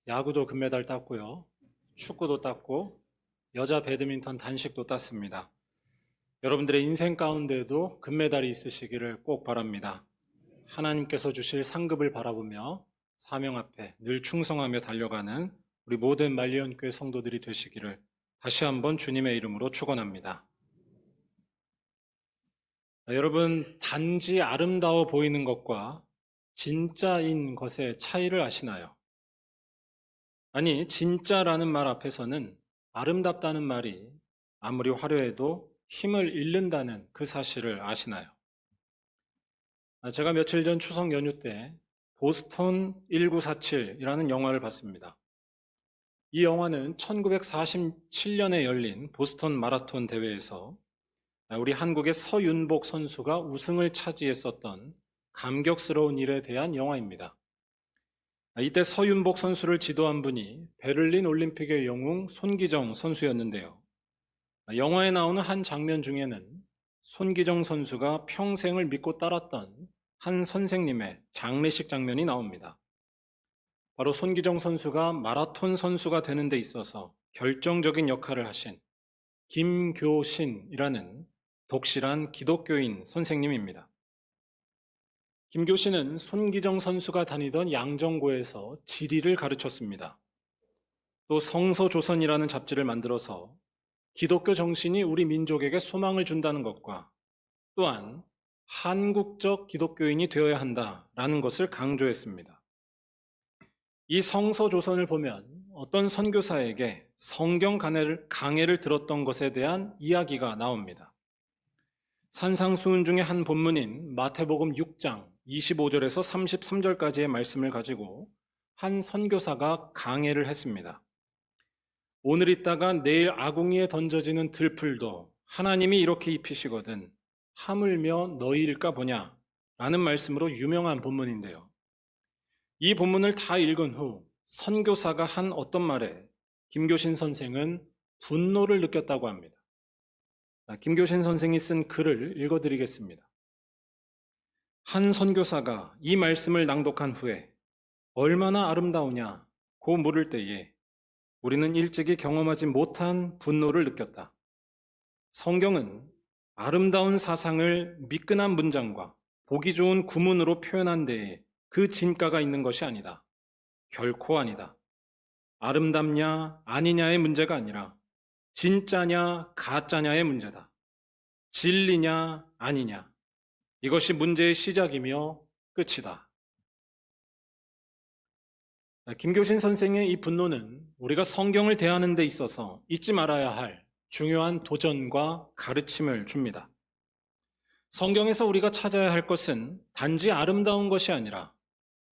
야구도 금메달 땄고요. 축구도 땄고 여자 배드민턴 단식도 땄습니다. 여러분들의 인생 가운데도 금메달이 있으시기를 꼭 바랍니다. 하나님께서 주실 상급을 바라보며 사명 앞에 늘 충성하며 달려가는 우리 모든 말리언교회 성도들이 되시기를 다시 한번 주님의 이름으로 축원합니다. 여러분, 단지 아름다워 보이는 것과 진짜인 것의 차이를 아시나요? 아니, 진짜라는 말 앞에서는 아름답다는 말이 아무리 화려해도 힘을 잃는다는 그 사실을 아시나요? 제가 며칠 전 추석 연휴 때 보스턴 1947이라는 영화를 봤습니다. 이 영화는 1947년에 열린 보스턴 마라톤 대회에서 우리 한국의 서윤복 선수가 우승을 차지했었던 감격스러운 일에 대한 영화입니다. 이때 서윤복 선수를 지도한 분이 베를린 올림픽의 영웅 손기정 선수였는데요. 영화에 나오는 한 장면 중에는 손기정 선수가 평생을 믿고 따랐던 한 선생님의 장례식 장면이 나옵니다. 바로 손기정 선수가 마라톤 선수가 되는 데 있어서 결정적인 역할을 하신 김교신이라는 독실한 기독교인 선생님입니다. 김교신은 손기정 선수가 다니던 양정고에서 지리를 가르쳤습니다. 또 성서조선이라는 잡지를 만들어서 기독교 정신이 우리 민족에게 소망을 준다는 것과 또한 한국적 기독교인이 되어야 한다라는 것을 강조했습니다. 이 성서조선을 보면 어떤 선교사에게 성경 강해를 들었던 것에 대한 이야기가 나옵니다. 산상수훈 중에 한 본문인 마태복음 6장 25절에서 33절까지의 말씀을 가지고 한 선교사가 강해를 했습니다. 오늘 있다가 내일 아궁이에 던져지는 들풀도 하나님이 이렇게 입히시거든 하물며 너희일까 보냐 라는 말씀으로 유명한 본문인데요. 이 본문을 다 읽은 후 선교사가 한 어떤 말에 김교신 선생은 분노를 느꼈다고 합니다. 김교신 선생이 쓴 글을 읽어드리겠습니다. 한 선교사가 이 말씀을 낭독한 후에 얼마나 아름다우냐고 물을 때에 우리는 일찍이 경험하지 못한 분노를 느꼈다. 성경은 아름다운 사상을 미끈한 문장과 보기 좋은 구문으로 표현한 데에 그 진가가 있는 것이 아니다. 결코 아니다. 아름답냐 아니냐의 문제가 아니라 진짜냐 가짜냐의 문제다. 진리냐 아니냐. 이것이 문제의 시작이며 끝이다. 김교신 선생의 이 분노는 우리가 성경을 대하는 데 있어서 잊지 말아야 할 중요한 도전과 가르침을 줍니다. 성경에서 우리가 찾아야 할 것은 단지 아름다운 것이 아니라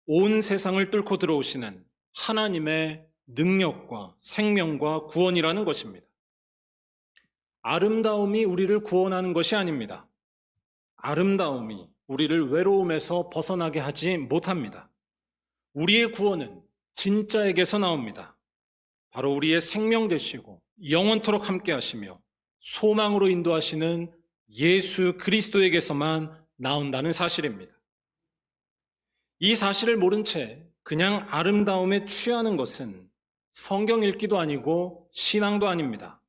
온 세상을 뚫고 들어오시는 하나님의 능력과 생명과 구원이라는 것입니다. 아름다움이 우리를 구원하는 것이 아닙니다. 아름다움이 우리를 외로움에서 벗어나게 하지 못합니다. 우리의 구원은 진짜에게서 나옵니다. 바로 우리의 생명 되시고 영원토록 함께 하시며 소망으로 인도하시는 예수 그리스도에게서만 나온다는 사실입니다. 이 사실을 모른 채 그냥 아름다움에 취하는 것은 성경 읽기도 아니고 신앙도 아닙니다.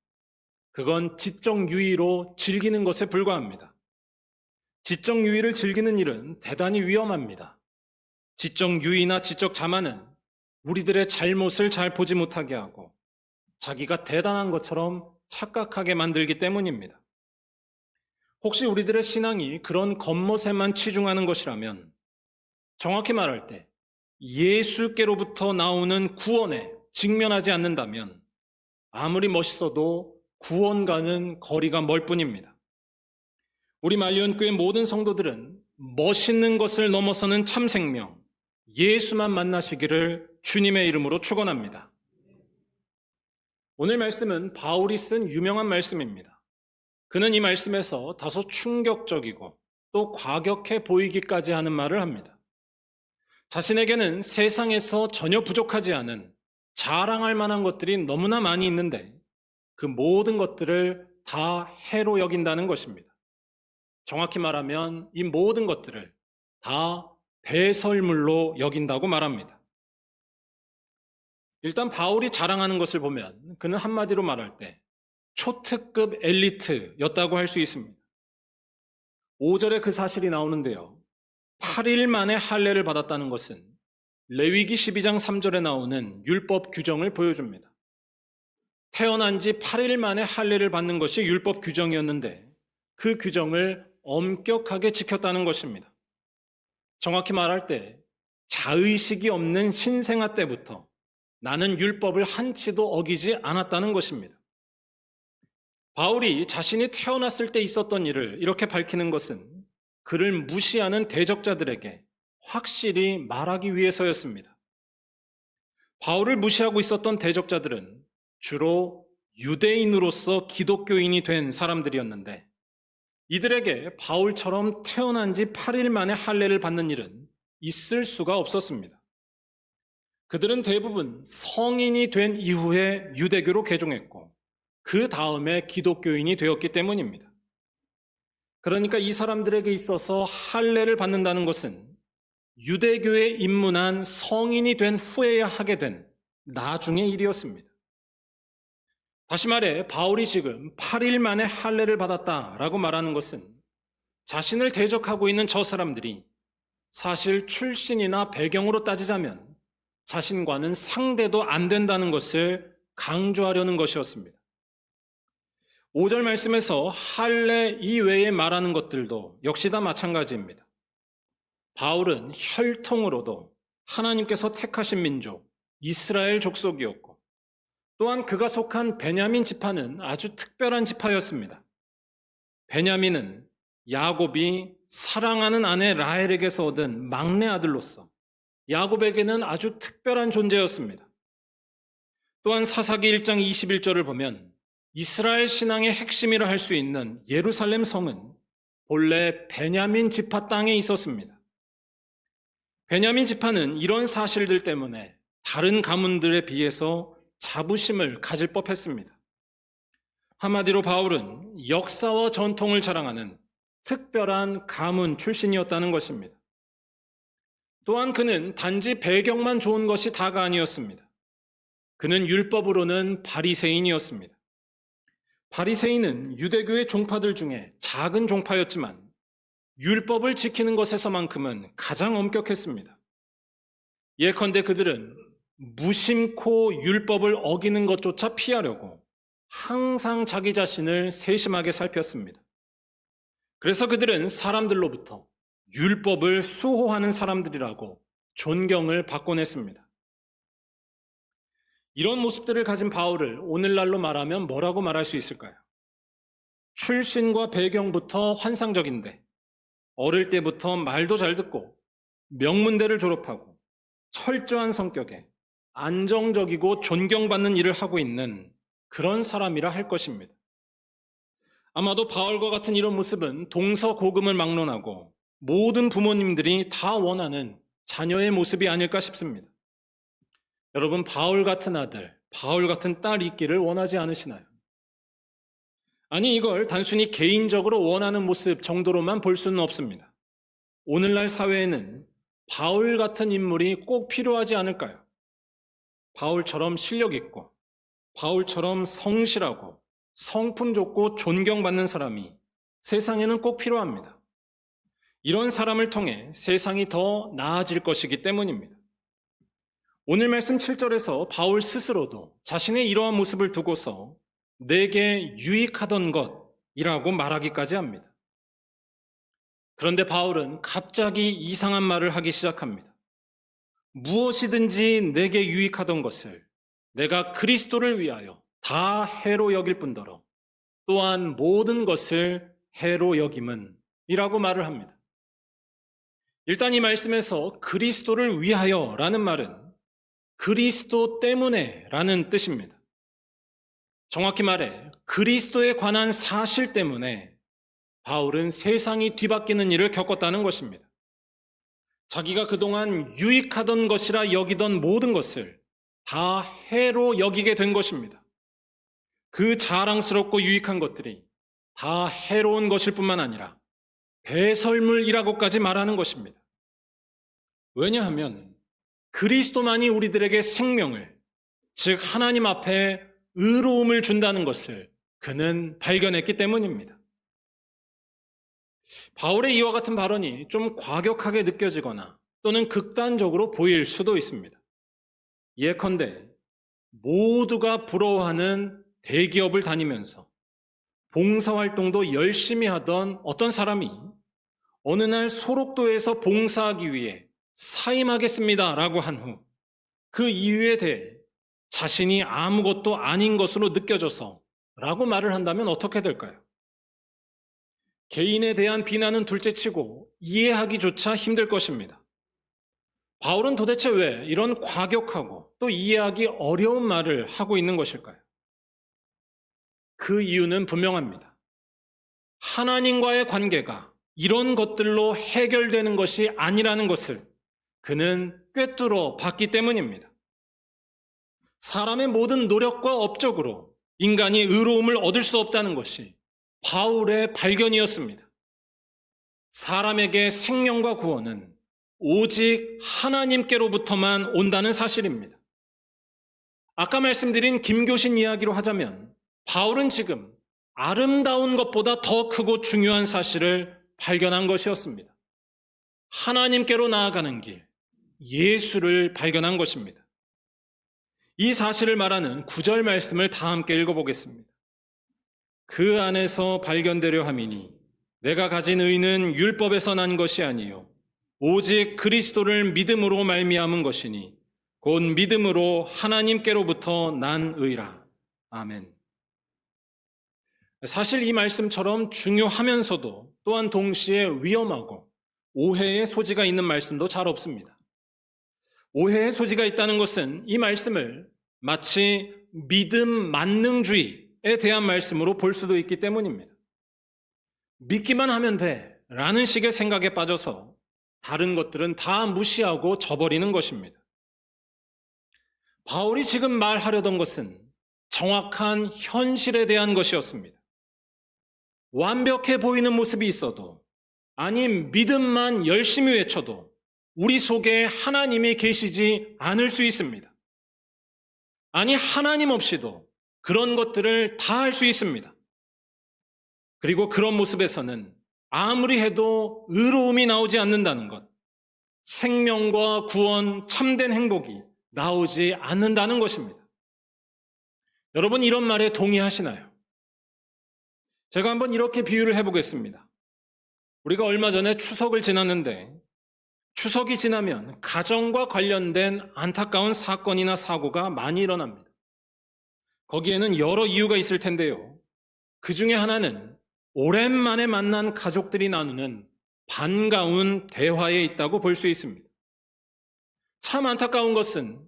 그건 지적 유의로 즐기는 것에 불과합니다. 지적 유의를 즐기는 일은 대단히 위험합니다. 지적 유의나 지적 자만은 우리들의 잘못을 잘 보지 못하게 하고 자기가 대단한 것처럼 착각하게 만들기 때문입니다. 혹시 우리들의 신앙이 그런 겉멋에만 치중하는 것이라면 정확히 말할 때 예수께로부터 나오는 구원에 직면하지 않는다면 아무리 멋있어도 구원과는 거리가 멀 뿐입니다. 우리 말리언교회 모든 성도들은 멋있는 것을 넘어서는 참 생명, 예수만 만나시기를 주님의 이름으로 축원합니다. 오늘 말씀은 바울이 쓴 유명한 말씀입니다. 그는 이 말씀에서 다소 충격적이고 또 과격해 보이기까지 하는 말을 합니다. 자신에게는 세상에서 전혀 부족하지 않은 자랑할 만한 것들이 너무나 많이 있는데 그 모든 것들을 다 해로 여긴다는 것입니다. 정확히 말하면 이 모든 것들을 다 배설물로 여긴다고 말합니다. 일단 바울이 자랑하는 것을 보면 그는 한마디로 말할 때 초특급 엘리트였다고 할 수 있습니다. 5절에 그 사실이 나오는데요. 8일 만에 할례를 받았다는 것은 레위기 12장 3절에 나오는 율법 규정을 보여줍니다. 태어난 지 8일 만에 할례를 받는 것이 율법 규정이었는데 그 규정을 엄격하게 지켰다는 것입니다. 정확히 말할 때 자의식이 없는 신생아 때부터 나는 율법을 한치도 어기지 않았다는 것입니다. 바울이 자신이 태어났을 때 있었던 일을 이렇게 밝히는 것은 그를 무시하는 대적자들에게 확실히 말하기 위해서였습니다. 바울을 무시하고 있었던 대적자들은 주로 유대인으로서 기독교인이 된 사람들이었는데 이들에게 바울처럼 태어난 지 8일 만에 할례를 받는 일은 있을 수가 없었습니다. 그들은 대부분 성인이 된 이후에 유대교로 개종했고 그 다음에 기독교인이 되었기 때문입니다. 그러니까 이 사람들에게 있어서 할례를 받는다는 것은 유대교에 입문한 성인이 된 후에야 하게 된 나중의 일이었습니다. 다시 말해 바울이 지금 8일 만에 할례를 받았다라고 말하는 것은 자신을 대적하고 있는 저 사람들이 사실 출신이나 배경으로 따지자면 자신과는 상대도 안 된다는 것을 강조하려는 것이었습니다. 5절 말씀에서 할례 이외에 말하는 것들도 역시 다 마찬가지입니다. 바울은 혈통으로도 하나님께서 택하신 민족 이스라엘 족속이었고 또한 그가 속한 베냐민 지파는 아주 특별한 지파였습니다. 베냐민은 야곱이 사랑하는 아내 라헬에게서 얻은 막내 아들로서 야곱에게는 아주 특별한 존재였습니다. 또한 사사기 1장 21절을 보면 이스라엘 신앙의 핵심이라 할 수 있는 예루살렘 성은 본래 베냐민 지파 땅에 있었습니다. 베냐민 지파는 이런 사실들 때문에 다른 가문들에 비해서 자부심을 가질 법했습니다. 한마디로 바울은 역사와 전통을 자랑하는 특별한 가문 출신이었다는 것입니다. 또한 그는 단지 배경만 좋은 것이 다가 아니었습니다. 그는 율법으로는 바리새인이었습니다. 바리새인은 유대교의 종파들 중에 작은 종파였지만 율법을 지키는 것에서만큼은 가장 엄격했습니다. 예컨대 그들은 무심코 율법을 어기는 것조차 피하려고 항상 자기 자신을 세심하게 살폈습니다. 그래서 그들은 사람들로부터 율법을 수호하는 사람들이라고 존경을 받곤 했습니다. 이런 모습들을 가진 바울을 오늘날로 말하면 뭐라고 말할 수 있을까요? 출신과 배경부터 환상적인데 어릴 때부터 말도 잘 듣고 명문대를 졸업하고 철저한 성격에 안정적이고 존경받는 일을 하고 있는 그런 사람이라 할 것입니다. 아마도 바울과 같은 이런 모습은 동서고금을 막론하고 모든 부모님들이 다 원하는 자녀의 모습이 아닐까 싶습니다. 여러분, 바울 같은 아들, 바울 같은 딸이 있기를 원하지 않으시나요? 아니, 이걸 단순히 개인적으로 원하는 모습 정도로만 볼 수는 없습니다. 오늘날 사회에는 바울 같은 인물이 꼭 필요하지 않을까요? 바울처럼 실력 있고, 바울처럼 성실하고, 성품 좋고 존경받는 사람이 세상에는 꼭 필요합니다. 이런 사람을 통해 세상이 더 나아질 것이기 때문입니다. 오늘 말씀 7절에서 바울 스스로도 자신의 이러한 모습을 두고서 내게 유익하던 것이라고 말하기까지 합니다. 그런데 바울은 갑자기 이상한 말을 하기 시작합니다. 무엇이든지 내게 유익하던 것을 내가 그리스도를 위하여 다 해로 여길 뿐더러 또한 모든 것을 해로 여김은 이라고 말을 합니다. 일단 이 말씀에서 그리스도를 위하여 라는 말은 그리스도 때문에 라는 뜻입니다. 정확히 말해 그리스도에 관한 사실 때문에 바울은 세상이 뒤바뀌는 일을 겪었다는 것입니다. 자기가 그동안 유익하던 것이라 여기던 모든 것을 다 해로 여기게 된 것입니다. 그 자랑스럽고 유익한 것들이 다 해로운 것일 뿐만 아니라 배설물이라고까지 말하는 것입니다. 왜냐하면 그리스도만이 우리들에게 생명을, 즉 하나님 앞에 의로움을 준다는 것을 그는 발견했기 때문입니다. 바울의 이와 같은 발언이 좀 과격하게 느껴지거나 또는 극단적으로 보일 수도 있습니다. 예컨대 모두가 부러워하는 대기업을 다니면서 봉사활동도 열심히 하던 어떤 사람이 어느 날 소록도에서 봉사하기 위해 사임하겠습니다 라고 한 후 그 이유에 대해 자신이 아무것도 아닌 것으로 느껴져서 라고 말을 한다면 어떻게 될까요? 개인에 대한 비난은 둘째치고 이해하기조차 힘들 것입니다. 바울은 도대체 왜 이런 과격하고 또 이해하기 어려운 말을 하고 있는 것일까요? 그 이유는 분명합니다. 하나님과의 관계가 이런 것들로 해결되는 것이 아니라는 것을 그는 꿰뚫어 봤기 때문입니다. 사람의 모든 노력과 업적으로 인간이 의로움을 얻을 수 없다는 것이 바울의 발견이었습니다. 사람에게 생명과 구원은 오직 하나님께로부터만 온다는 사실입니다. 아까 말씀드린 김교신 이야기로 하자면 바울은 지금 아름다운 것보다 더 크고 중요한 사실을 발견한 것이었습니다. 하나님께로 나아가는 길, 예수를 발견한 것입니다. 이 사실을 말하는 9절 말씀을 다 함께 읽어보겠습니다. 그 안에서 발견되려 함이니 내가 가진 의는 율법에서 난 것이 아니요 오직 그리스도를 믿음으로 말미암은 것이니 곧 믿음으로 하나님께로부터 난 의라. 아멘. 사실 이 말씀처럼 중요하면서도 또한 동시에 위험하고 오해의 소지가 있는 말씀도 잘 없습니다. 오해의 소지가 있다는 것은 이 말씀을 마치 믿음 만능주의에 대한 말씀으로 볼 수도 있기 때문입니다. 믿기만 하면 돼 라는 식의 생각에 빠져서 다른 것들은 다 무시하고 저버리는 것입니다. 바울이 지금 말하려던 것은 정확한 현실에 대한 것이었습니다. 완벽해 보이는 모습이 있어도 아니 믿음만 열심히 외쳐도 우리 속에 하나님이 계시지 않을 수 있습니다. 아니 하나님 없이도 그런 것들을 다 할 수 있습니다. 그리고 그런 모습에서는 아무리 해도 의로움이 나오지 않는다는 것, 생명과 구원, 참된 행복이 나오지 않는다는 것입니다. 여러분 이런 말에 동의하시나요? 제가 한번 이렇게 비유를 해보겠습니다. 우리가 얼마 전에 추석을 지났는데 추석이 지나면 가정과 관련된 안타까운 사건이나 사고가 많이 일어납니다. 거기에는 여러 이유가 있을 텐데요. 그 중에 하나는 오랜만에 만난 가족들이 나누는 반가운 대화에 있다고 볼 수 있습니다. 참 안타까운 것은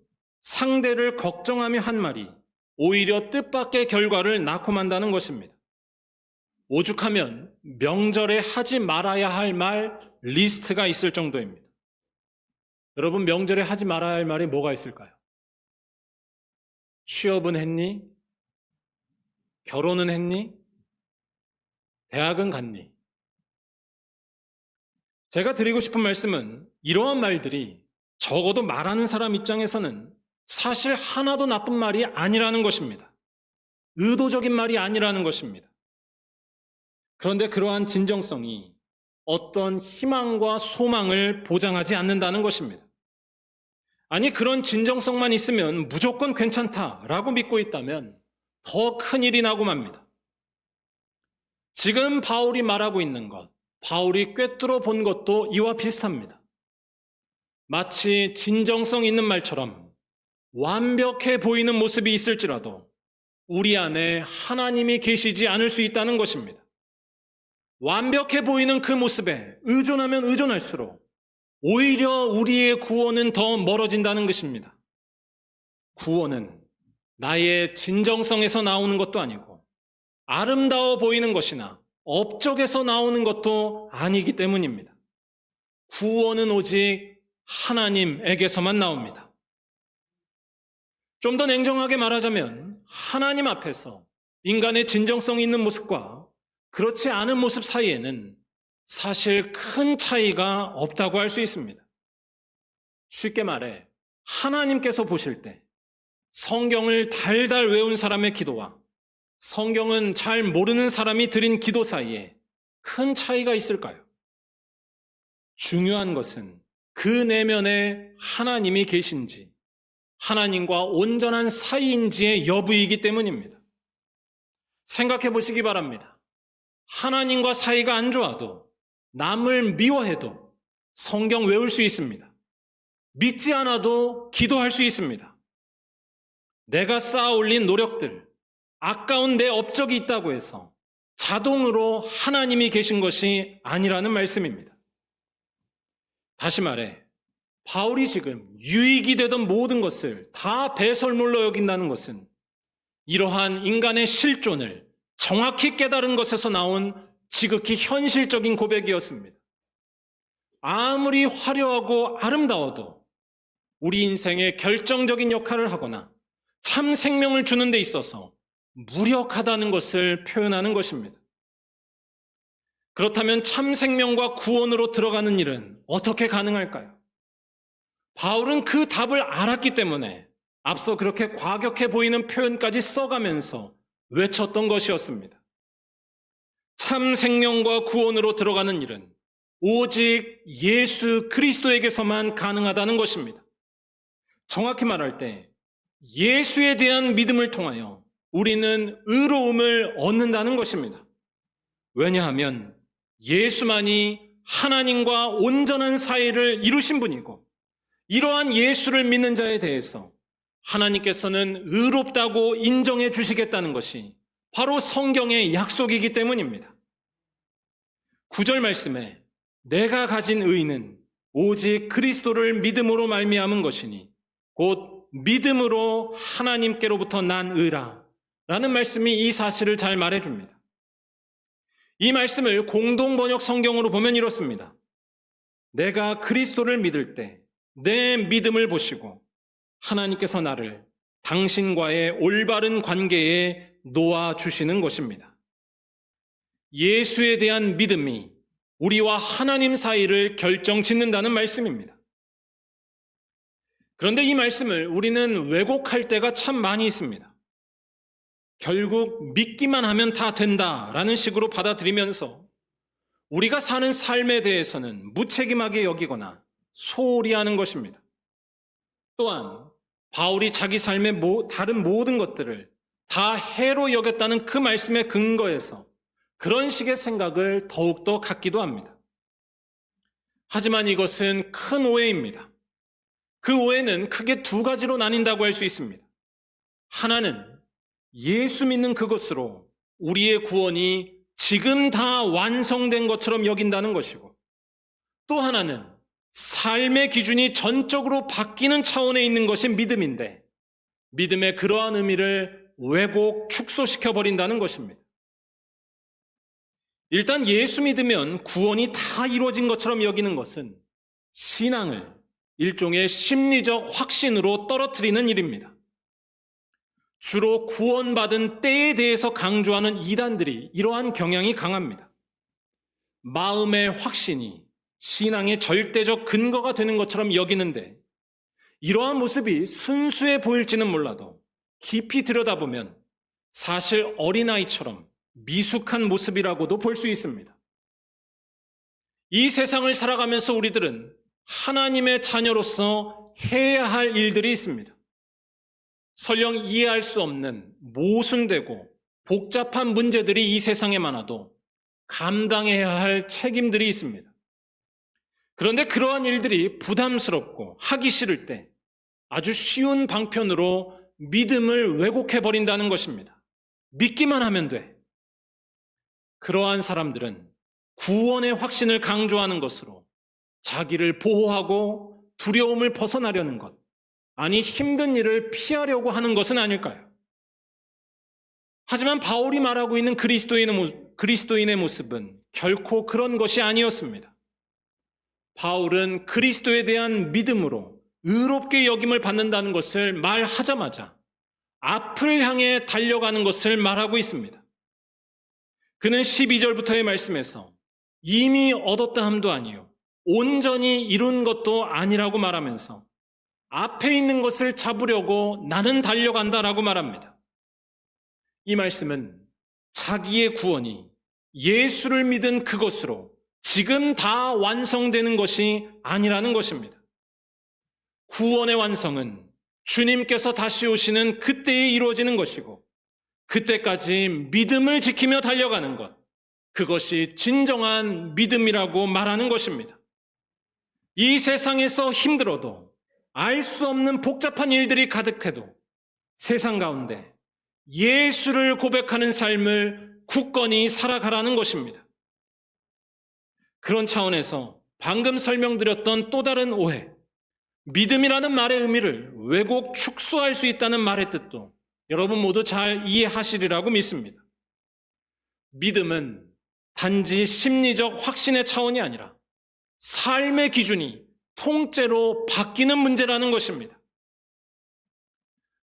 상대를 걱정하며 한 말이 오히려 뜻밖의 결과를 낳고 만다는 것입니다. 오죽하면 명절에 하지 말아야 할 말 리스트가 있을 정도입니다. 여러분 명절에 하지 말아야 할 말이 뭐가 있을까요? 취업은 했니? 결혼은 했니? 대학은 갔니? 제가 드리고 싶은 말씀은 이러한 말들이 적어도 말하는 사람 입장에서는 사실 하나도 나쁜 말이 아니라는 것입니다. 의도적인 말이 아니라는 것입니다. 그런데 그러한 진정성이 어떤 희망과 소망을 보장하지 않는다는 것입니다. 아니 그런 진정성만 있으면 무조건 괜찮다라고 믿고 있다면 더 큰일이 나고 맙니다. 지금 바울이 말하고 있는 것, 바울이 꿰뚫어 본 것도 이와 비슷합니다. 마치 진정성 있는 말처럼 완벽해 보이는 모습이 있을지라도 우리 안에 하나님이 계시지 않을 수 있다는 것입니다. 완벽해 보이는 그 모습에 의존하면 의존할수록 오히려 우리의 구원은 더 멀어진다는 것입니다. 구원은 나의 진정성에서 나오는 것도 아니고 아름다워 보이는 것이나 업적에서 나오는 것도 아니기 때문입니다. 구원은 오직 하나님에게서만 나옵니다. 좀 더 냉정하게 말하자면 하나님 앞에서 인간의 진정성 있는 모습과 그렇지 않은 모습 사이에는 사실 큰 차이가 없다고 할 수 있습니다. 쉽게 말해 하나님께서 보실 때 성경을 달달 외운 사람의 기도와 성경은 잘 모르는 사람이 드린 기도 사이에 큰 차이가 있을까요? 중요한 것은 그 내면에 하나님이 계신지, 하나님과 온전한 사이인지의 여부이기 때문입니다. 생각해 보시기 바랍니다. 하나님과 사이가 안 좋아도, 남을 미워해도 성경 외울 수 있습니다. 믿지 않아도 기도할 수 있습니다. 내가 쌓아 올린 노력들, 아까운 내 업적이 있다고 해서 자동으로 하나님이 계신 것이 아니라는 말씀입니다. 다시 말해, 바울이 지금 유익이 되던 모든 것을 다 배설물로 여긴다는 것은 이러한 인간의 실존을 정확히 깨달은 것에서 나온 지극히 현실적인 고백이었습니다. 아무리 화려하고 아름다워도 우리 인생에 결정적인 역할을 하거나 참 생명을 주는 데 있어서 무력하다는 것을 표현하는 것입니다. 그렇다면 참 생명과 구원으로 들어가는 일은 어떻게 가능할까요? 바울은 그 답을 알았기 때문에 앞서 그렇게 과격해 보이는 표현까지 써가면서 외쳤던 것이었습니다. 참 생명과 구원으로 들어가는 일은 오직 예수 그리스도에게서만 가능하다는 것입니다. 정확히 말할 때 예수에 대한 믿음을 통하여 우리는 의로움을 얻는다는 것입니다. 왜냐하면 예수만이 하나님과 온전한 사이를 이루신 분이고, 이러한 예수를 믿는 자에 대해서 하나님께서는 의롭다고 인정해 주시겠다는 것이 바로 성경의 약속이기 때문입니다. 9절 말씀에 내가 가진 의는 오직 그리스도를 믿음으로 말미암은 것이니 곧 믿음으로 하나님께로부터 난 의라 라는 말씀이 이 사실을 잘 말해줍니다. 이 말씀을 공동번역 성경으로 보면 이렇습니다. 내가 그리스도를 믿을 때 내 믿음을 보시고 하나님께서 나를 당신과의 올바른 관계에 놓아주시는 것입니다. 예수에 대한 믿음이 우리와 하나님 사이를 결정짓는다는 말씀입니다. 그런데 이 말씀을 우리는 왜곡할 때가 참 많이 있습니다. 결국 믿기만 하면 다 된다라는 식으로 받아들이면서 우리가 사는 삶에 대해서는 무책임하게 여기거나 소홀히 하는 것입니다. 또한 바울이 자기 삶의 다른 모든 것들을 다 해로 여겼다는 그 말씀의 근거에서 그런 식의 생각을 더욱더 갖기도 합니다. 하지만 이것은 큰 오해입니다. 그 오해는 크게 두 가지로 나뉜다고 할 수 있습니다. 하나는 예수 믿는 그것으로 우리의 구원이 지금 다 완성된 것처럼 여긴다는 것이고, 또 하나는 삶의 기준이 전적으로 바뀌는 차원에 있는 것이 믿음인데 믿음의 그러한 의미를 왜곡, 축소시켜버린다는 것입니다. 일단 예수 믿으면 구원이 다 이루어진 것처럼 여기는 것은 신앙을 일종의 심리적 확신으로 떨어뜨리는 일입니다. 주로 구원받은 때에 대해서 강조하는 이단들이 이러한 경향이 강합니다. 마음의 확신이 신앙의 절대적 근거가 되는 것처럼 여기는데, 이러한 모습이 순수해 보일지는 몰라도 깊이 들여다보면 사실 어린아이처럼 미숙한 모습이라고도 볼 수 있습니다. 이 세상을 살아가면서 우리들은 하나님의 자녀로서 해야 할 일들이 있습니다. 설령 이해할 수 없는 모순되고 복잡한 문제들이 이 세상에 많아도 감당해야 할 책임들이 있습니다. 그런데 그러한 일들이 부담스럽고 하기 싫을 때 아주 쉬운 방편으로 믿음을 왜곡해버린다는 것입니다. 믿기만 하면 돼. 그러한 사람들은 구원의 확신을 강조하는 것으로 자기를 보호하고 두려움을 벗어나려는 것, 아니 힘든 일을 피하려고 하는 것은 아닐까요? 하지만 바울이 말하고 있는 그리스도인의 모습은 결코 그런 것이 아니었습니다. 바울은 그리스도에 대한 믿음으로 의롭게 여김을 받는다는 것을 말하자마자 앞을 향해 달려가는 것을 말하고 있습니다. 그는 12절부터의 말씀에서 이미 얻었다 함도 아니요 온전히 이룬 것도 아니라고 말하면서 앞에 있는 것을 잡으려고 나는 달려간다라고 말합니다. 이 말씀은 자기의 구원이 예수를 믿은 그것으로 지금 다 완성되는 것이 아니라는 것입니다. 구원의 완성은 주님께서 다시 오시는 그때에 이루어지는 것이고, 그때까지 믿음을 지키며 달려가는 것, 그것이 진정한 믿음이라고 말하는 것입니다. 이 세상에서 힘들어도, 알 수 없는 복잡한 일들이 가득해도 세상 가운데 예수를 고백하는 삶을 굳건히 살아가라는 것입니다. 그런 차원에서 방금 설명드렸던 또 다른 오해, 믿음이라는 말의 의미를 왜곡 축소할 수 있다는 말의 뜻도 여러분 모두 잘 이해하시리라고 믿습니다. 믿음은 단지 심리적 확신의 차원이 아니라 삶의 기준이 통째로 바뀌는 문제라는 것입니다.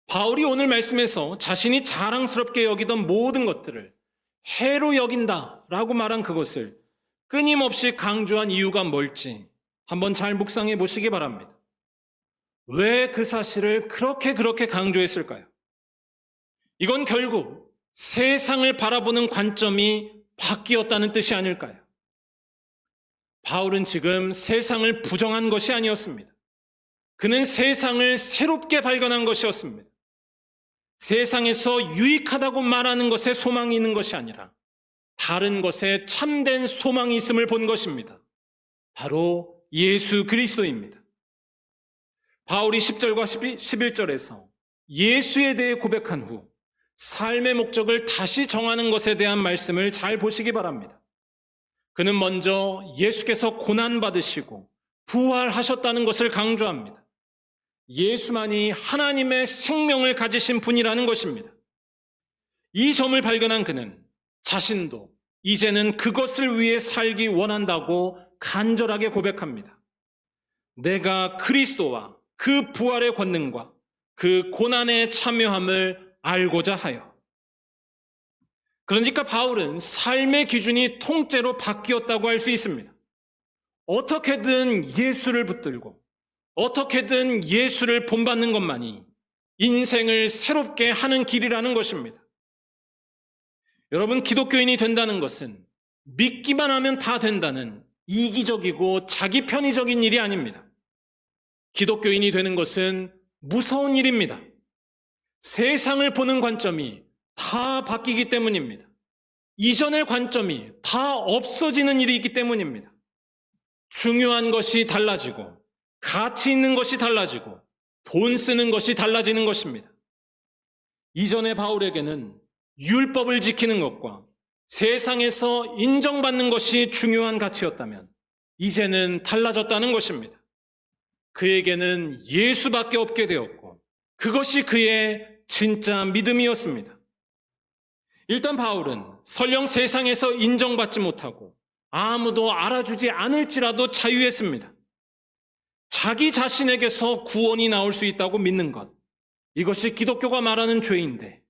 바울이 오늘 말씀에서 자신이 자랑스럽게 여기던 모든 것들을 해로 여긴다라고 말한 그것을 끊임없이 강조한 이유가 뭘지 한번 잘 묵상해 보시기 바랍니다. 왜 그 사실을 그렇게 강조했을까요? 이건 결국 세상을 바라보는 관점이 바뀌었다는 뜻이 아닐까요? 바울은 지금 세상을 부정한 것이 아니었습니다. 그는 세상을 새롭게 발견한 것이었습니다. 세상에서 유익하다고 말하는 것에 소망이 있는 것이 아니라 다른 것에 참된 소망이 있음을 본 것입니다. 바로 예수 그리스도입니다. 바울이 10절과 11절에서 예수에 대해 고백한 후 삶의 목적을 다시 정하는 것에 대한 말씀을 잘 보시기 바랍니다. 그는 먼저 예수께서 고난받으시고 부활하셨다는 것을 강조합니다. 예수만이 하나님의 생명을 가지신 분이라는 것입니다. 이 점을 발견한 그는 자신도 이제는 그것을 위해 살기 원한다고 간절하게 고백합니다. 내가 그리스도와 그 부활의 권능과 그 고난에 참여함을 알고자 하여. 그러니까 바울은 삶의 기준이 통째로 바뀌었다고 할 수 있습니다. 어떻게든 예수를 붙들고 어떻게든 예수를 본받는 것만이 인생을 새롭게 하는 길이라는 것입니다. 여러분, 기독교인이 된다는 것은 믿기만 하면 다 된다는 이기적이고 자기 편의적인 일이 아닙니다. 기독교인이 되는 것은 무서운 일입니다. 세상을 보는 관점이 다 바뀌기 때문입니다. 이전의 관점이 다 없어지는 일이기 때문입니다. 중요한 것이 달라지고 가치 있는 것이 달라지고 돈 쓰는 것이 달라지는 것입니다. 이전의 바울에게는 율법을 지키는 것과 세상에서 인정받는 것이 중요한 가치였다면 이제는 달라졌다는 것입니다. 그에게는 예수밖에 없게 되었고 그것이 그의 진짜 믿음이었습니다. 일단 바울은 설령 세상에서 인정받지 못하고 아무도 알아주지 않을지라도 자유했습니다. 자기 자신에게서 구원이 나올 수 있다고 믿는 것, 이것이 기독교가 말하는 죄인데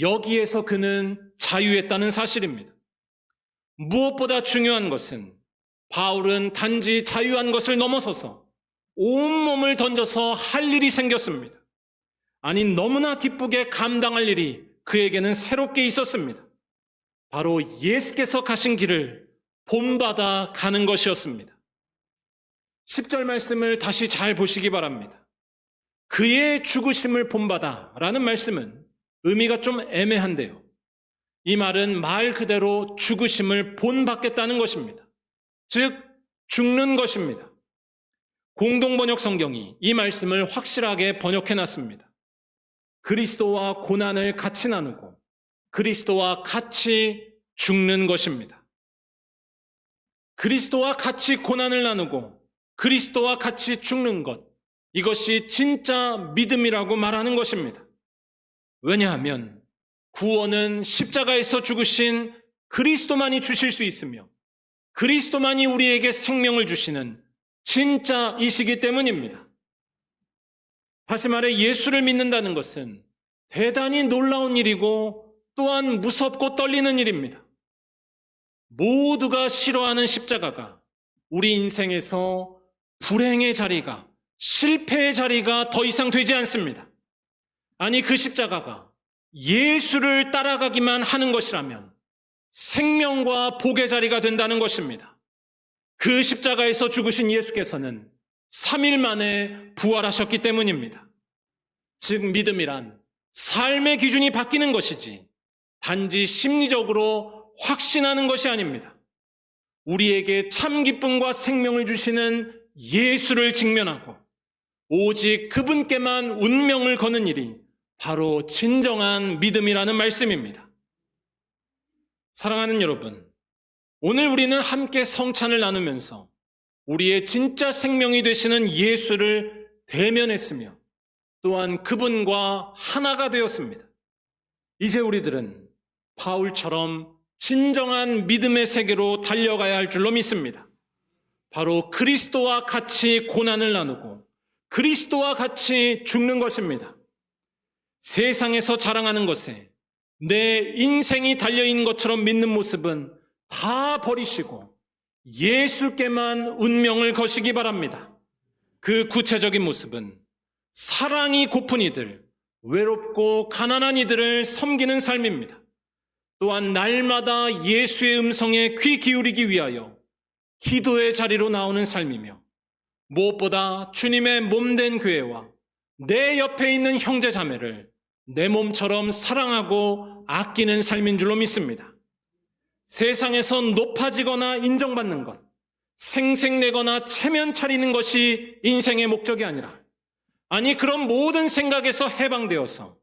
여기에서 그는 자유했다는 사실입니다. 무엇보다 중요한 것은 바울은 단지 자유한 것을 넘어서서 온몸을 던져서 할 일이 생겼습니다. 아니, 너무나 기쁘게 감당할 일이 그에게는 새롭게 있었습니다. 바로 예수께서 가신 길을 본받아 가는 것이었습니다. 10절 말씀을 다시 잘 보시기 바랍니다. 그의 죽으심을 본받아 라는 말씀은 의미가 좀 애매한데요. 이 말은 말 그대로 죽으심을 본받겠다는 것입니다. 즉, 죽는 것입니다. 공동번역 성경이 이 말씀을 확실하게 번역해놨습니다. 그리스도와 고난을 같이 나누고 그리스도와 같이 죽는 것입니다. 그리스도와 같이 고난을 나누고 그리스도와 같이 죽는 것, 이것이 진짜 믿음이라고 말하는 것입니다. 왜냐하면 구원은 십자가에서 죽으신 그리스도만이 주실 수 있으며 그리스도만이 우리에게 생명을 주시는 진짜이시기 때문입니다. 다시 말해 예수를 믿는다는 것은 대단히 놀라운 일이고 또한 무섭고 떨리는 일입니다. 모두가 싫어하는 십자가가 우리 인생에서 불행의 자리가 실패의 자리가 더 이상 되지 않습니다. 아니, 그 십자가가 예수를 따라가기만 하는 것이라면 생명과 복의 자리가 된다는 것입니다. 그 십자가에서 죽으신 예수께서는 3일 만에 부활하셨기 때문입니다. 즉 믿음이란 삶의 기준이 바뀌는 것이지 단지 심리적으로 확신하는 것이 아닙니다. 우리에게 참 기쁨과 생명을 주시는 예수를 직면하고 오직 그분께만 운명을 거는 일이 바로 진정한 믿음이라는 말씀입니다. 사랑하는 여러분, 오늘 우리는 함께 성찬을 나누면서 우리의 진짜 생명이 되시는 예수를 대면했으며 또한 그분과 하나가 되었습니다. 이제 우리들은 바울처럼 진정한 믿음의 세계로 달려가야 할 줄로 믿습니다. 바로 그리스도와 같이 고난을 나누고 그리스도와 같이 죽는 것입니다. 세상에서 자랑하는 것에 내 인생이 달려있는 것처럼 믿는 모습은 다 버리시고 예수께만 운명을 거시기 바랍니다. 그 구체적인 모습은 사랑이 고픈 이들, 외롭고 가난한 이들을 섬기는 삶입니다. 또한 날마다 예수의 음성에 귀 기울이기 위하여 기도의 자리로 나오는 삶이며 무엇보다 주님의 몸된 교회와 내 옆에 있는 형제 자매를 내 몸처럼 사랑하고 아끼는 삶인 줄로 믿습니다. 세상에서 높아지거나 인정받는 것, 생색내거나 체면 차리는 것이 인생의 목적이 아니라 아니 그런 모든 생각에서 해방되어서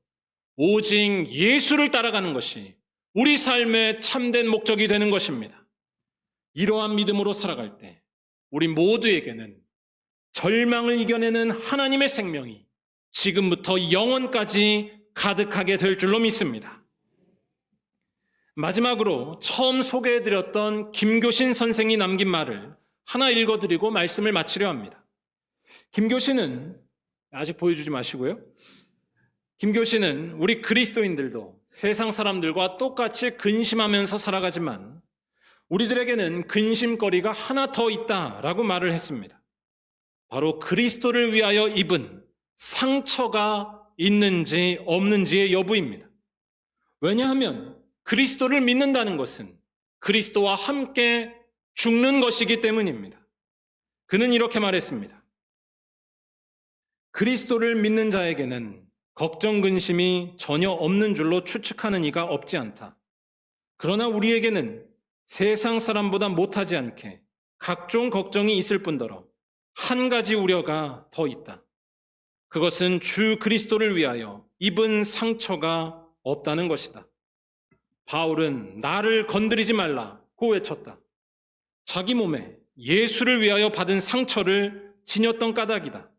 오직 예수를 따라가는 것이 우리 삶의 참된 목적이 되는 것입니다. 이러한 믿음으로 살아갈 때 우리 모두에게는 절망을 이겨내는 하나님의 생명이 지금부터 영원까지 가득하게 될 줄로 믿습니다. 마지막으로 처음 소개해드렸던 김교신 선생이 남긴 말을 하나 읽어드리고 말씀을 마치려 합니다. 김교신은 아직 보여주지 마시고요. 김교신은 우리 그리스도인들도 세상 사람들과 똑같이 근심하면서 살아가지만 우리들에게는 근심거리가 하나 더 있다라고 말을 했습니다. 바로 그리스도를 위하여 입은 상처가 있는지 없는지의 여부입니다. 왜냐하면 그리스도를 믿는다는 것은 그리스도와 함께 죽는 것이기 때문입니다. 그는 이렇게 말했습니다. 그리스도를 믿는 자에게는 걱정, 근심이 전혀 없는 줄로 추측하는 이가 없지 않다. 그러나 우리에게는 세상 사람보다 못하지 않게 각종 걱정이 있을 뿐더러 한 가지 우려가 더 있다. 그것은 주 그리스도를 위하여 입은 상처가 없다는 것이다. 바울은 나를 건드리지 말라고 외쳤다. 자기 몸에 예수를 위하여 받은 상처를 지녔던 까닭이다.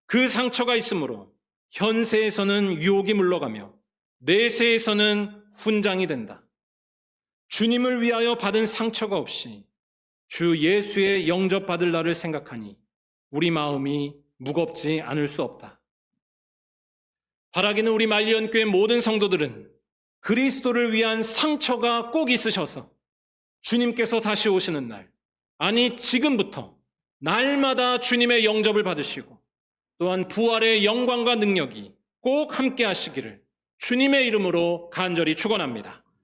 그 상처가 있으므로 현세에서는 유혹이 물러가며 내세에서는 훈장이 된다. 주님을 위하여 받은 상처가 없이 주 예수의 영접받을 날을 생각하니 우리 마음이 무겁지 않을 수 없다. 바라기는 우리 말리언교회 모든 성도들은 그리스도를 위한 상처가 꼭 있으셔서 주님께서 다시 오시는 날, 아니 지금부터 날마다 주님의 영접을 받으시고 또한 부활의 영광과 능력이 꼭 함께 하시기를 주님의 이름으로 간절히 축원합니다.